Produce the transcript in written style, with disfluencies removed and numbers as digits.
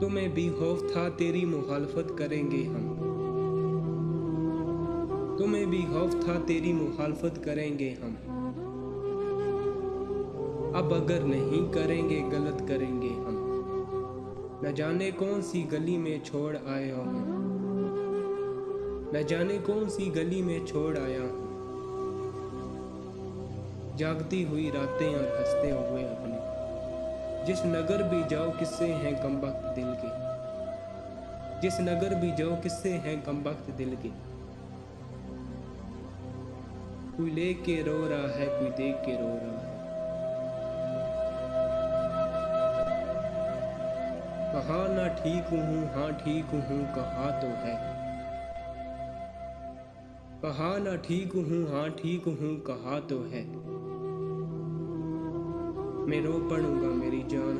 तुम्हें भी खौफ था तेरी मुखालफत करेंगे हम। तुम्हें भी खौफ था तेरी मुखालफत करेंगे हम। अब अगर नहीं करेंगे गलत करेंगे हम। न जाने कौन सी गली में छोड़ आया हूँ। न जाने कौन सी गली में छोड़ आया हूँ। जागती हुई रातें और हंसते हुए अपने। जिस नगर भी जाओ किस्से हैं कमबख्त दिल के। जिस नगर भी जाओ किस्से हैं कमबख्त दिल के। कोई लेके रो रहा है कोई देख के रो रहा है। कहा ना ठीक हूँ हाँ ठीक हूँ कहा तो है। कहा ना ठीक हूँ हाँ ठीक हूँ कहा तो है। मैं रो पड़ूंगा मेरी जान